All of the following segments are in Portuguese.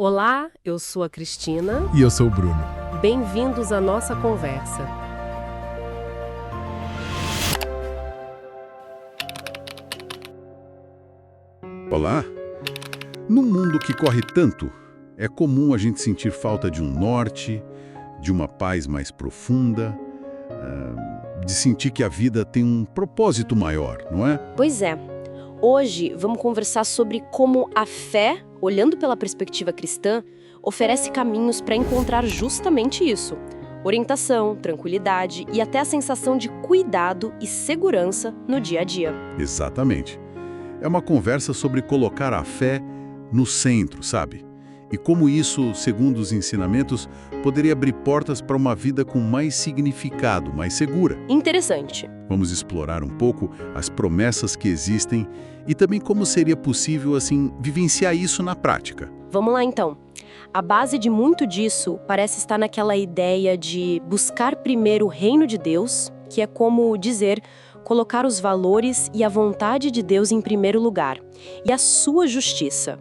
Olá, eu sou a Cristina. E eu sou o Bruno. Bem-vindos à nossa conversa. Olá! Num mundo que corre tanto, é comum a gente sentir falta de um norte, de uma paz mais profunda, de sentir que a vida tem um propósito maior, não é? Pois é. Hoje vamos conversar sobre como a fé, olhando pela perspectiva cristã, oferece caminhos para encontrar justamente isso: orientação, tranquilidade e até a sensação de cuidado e segurança no dia a dia. Exatamente. É uma conversa sobre colocar a fé no centro, sabe? E como isso, segundo os ensinamentos, poderia abrir portas para uma vida com mais significado, mais segura. Interessante. Vamos explorar um pouco as promessas que existem e também como seria possível, assim, vivenciar isso na prática. Vamos lá então. A base de muito disso parece estar naquela ideia de buscar primeiro o reino de Deus, que é como dizer, colocar os valores e a vontade de Deus em primeiro lugar, e a sua justiça.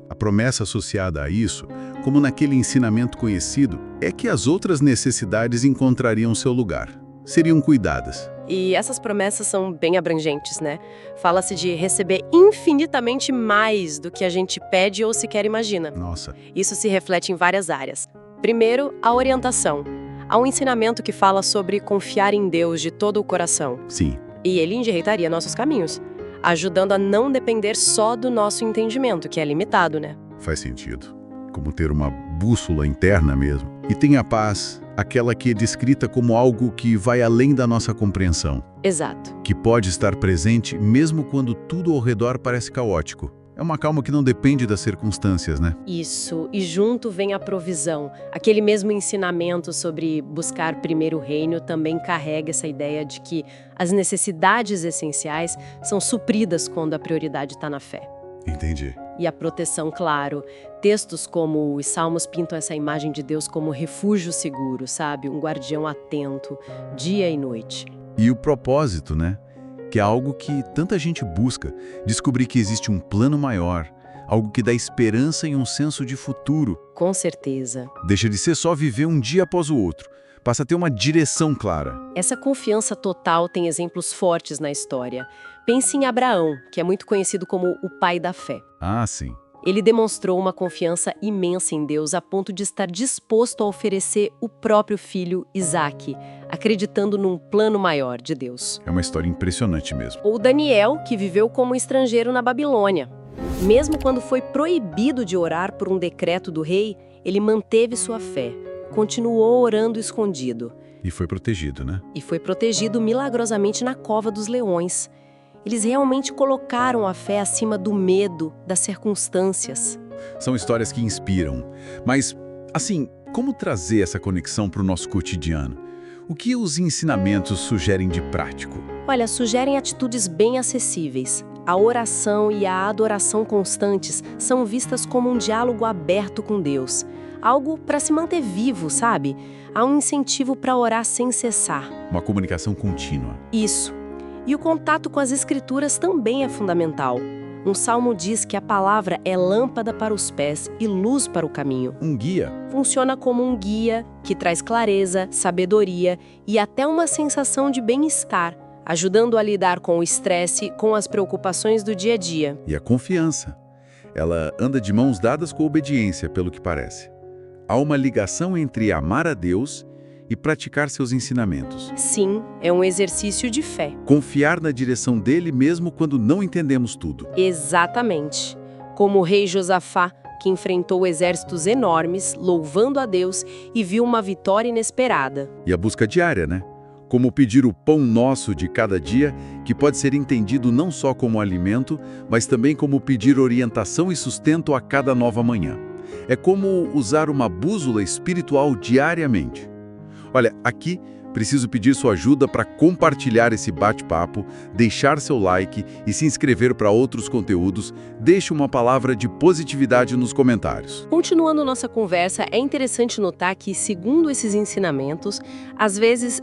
A promessa associada a isso, como naquele ensinamento conhecido, é que as outras necessidades encontrariam seu lugar, seriam cuidadas. E essas promessas são bem abrangentes, né? Fala-se de receber infinitamente mais do que a gente pede ou sequer imagina. Nossa, Isso se reflete em várias áreas. Primeiro, a orientação. Há um ensinamento que fala sobre confiar em Deus de todo o coração. sim, E ele endireitaria nossos caminhos, ajudando a não depender só do nosso entendimento, que é limitado, né? faz sentido. Como ter uma bússola interna mesmo. E tem a paz, aquela que é descrita como algo que vai além da nossa compreensão, Exato. que pode estar presente mesmo quando tudo ao redor parece caótico. É uma calma que não depende das circunstâncias, né? Isso. E junto vem a provisão. Aquele mesmo ensinamento sobre buscar primeiro o reino também carrega essa ideia de que as necessidades essenciais são supridas quando a prioridade está na fé. Entendi. E a proteção, claro. Textos como os Salmos pintam essa imagem de Deus como refúgio seguro, sabe? Um guardião atento, dia e noite. E o propósito, né? Que é algo que tanta gente busca, descobrir que existe um plano maior, algo que dá esperança e um senso de futuro. Com certeza. Deixa de ser só viver um dia após o outro, passa a ter uma direção clara. Essa confiança total tem exemplos fortes na história. Pense em Abraão, que é muito conhecido como o pai da fé. Ah, sim. Ele demonstrou uma confiança imensa em Deus a ponto de estar disposto a oferecer o próprio filho Isaque, acreditando num plano maior de Deus. É uma história impressionante mesmo. Ou Daniel, que viveu como estrangeiro na Babilônia. Mesmo quando foi proibido de orar por um decreto do rei, ele manteve sua fé, continuou orando escondido E foi protegido, né? e foi protegido milagrosamente na cova dos leões. Eles realmente colocaram a fé acima do medo, das circunstâncias. São histórias que inspiram. Mas, assim, como trazer essa conexão para o nosso cotidiano? O que os ensinamentos sugerem de prático? Olha, sugerem atitudes bem acessíveis. A oração e a adoração constantes são vistas como um diálogo aberto com Deus. Algo para se manter vivo, sabe? Há um incentivo para orar sem cessar. Uma comunicação contínua. Isso. E o contato com as escrituras também é fundamental. Um salmo diz que a palavra é lâmpada para os pés e luz para o caminho. Um guia. Funciona como um guia que traz clareza, sabedoria e até uma sensação de bem-estar, ajudando a lidar com o estresse, com as preocupações do dia a dia. E a confiança. Ela anda de mãos dadas com a obediência, pelo que parece. Há uma ligação entre amar a Deus e praticar seus ensinamentos. Sim, é um exercício de fé. Confiar na direção dele mesmo quando não entendemos tudo. Exatamente. Como o rei Josafá, que enfrentou exércitos enormes, louvando a Deus e viu uma vitória inesperada. E a busca diária, né? Como pedir o pão nosso de cada dia, que pode ser entendido não só como alimento, mas também como pedir orientação e sustento a cada nova manhã. É como usar uma bússola espiritual diariamente. Olha, aqui preciso pedir sua ajuda para compartilhar esse bate-papo, deixar seu like e se inscrever para outros conteúdos. Deixe uma palavra de positividade nos comentários. Continuando nossa conversa, é interessante notar que, segundo esses ensinamentos, às vezes,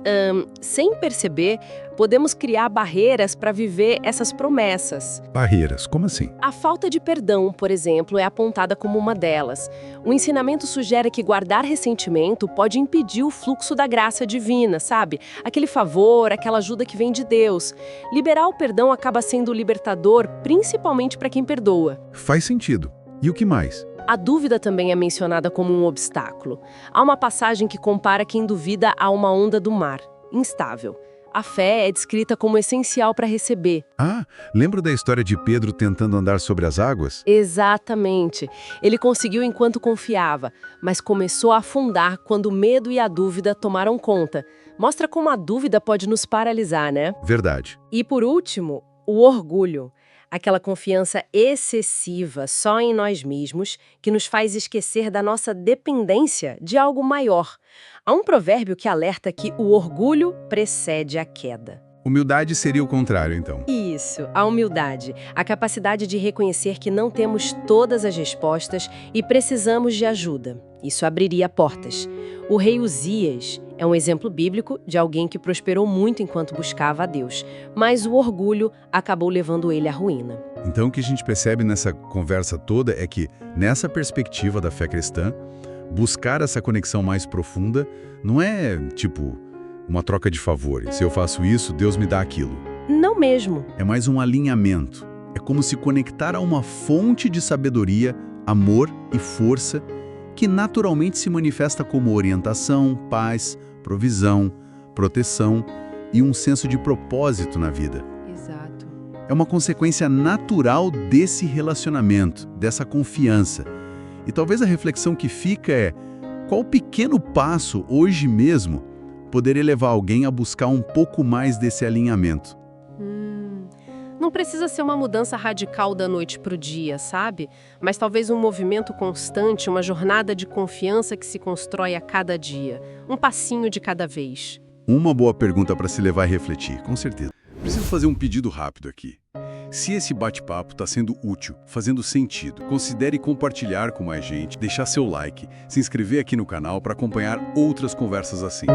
sem perceber, podemos criar barreiras para viver essas promessas. Barreiras, como assim? A falta de perdão, por exemplo, é apontada como uma delas. O ensinamento sugere que guardar ressentimento pode impedir o fluxo da graça divina, sabe? Aquele favor, aquela ajuda que vem de Deus. Liberar o perdão acaba sendo libertador, principalmente para quem perdoa. Faz sentido. E o que mais? A dúvida também é mencionada como um obstáculo. Há uma passagem que compara quem duvida a uma onda do mar, instável. A fé é descrita como essencial para receber. Ah, lembra da história de Pedro tentando andar sobre as águas? Exatamente. Ele conseguiu enquanto confiava, mas começou a afundar quando o medo e a dúvida tomaram conta. Mostra como a dúvida pode nos paralisar, né? Verdade. E por último, o orgulho. Aquela confiança excessiva só em nós mesmos que nos faz esquecer da nossa dependência de algo maior. Há um provérbio que alerta que o orgulho precede a queda. Humildade seria o contrário, então. Isso, a humildade, a capacidade de reconhecer que não temos todas as respostas e precisamos de ajuda. Isso abriria portas. O rei Uzias é um exemplo bíblico de alguém que prosperou muito enquanto buscava a Deus, mas o orgulho acabou levando ele à ruína. Então o que a gente percebe nessa conversa toda é que, nessa perspectiva da fé cristã, buscar essa conexão mais profunda não é, tipo, uma troca de favores. Se eu faço isso, Deus me dá aquilo. Não mesmo. É mais um alinhamento. É como se conectar a uma fonte de sabedoria, amor e força que naturalmente se manifesta como orientação, paz, provisão, proteção e um senso de propósito na vida. Exato. É uma consequência natural desse relacionamento, dessa confiança. E talvez a reflexão que fica é: qual pequeno passo, hoje mesmo, poderia levar alguém a buscar um pouco mais desse alinhamento? Não precisa ser uma mudança radical da noite para o dia, sabe? Mas talvez um movimento constante, uma jornada de confiança que se constrói a cada dia. Um passinho de cada vez. Uma boa pergunta para se levar a refletir, com certeza. Preciso fazer um pedido rápido aqui. Se esse bate-papo está sendo útil, fazendo sentido, considere compartilhar com mais gente, deixar seu like, se inscrever aqui no canal para acompanhar outras conversas assim.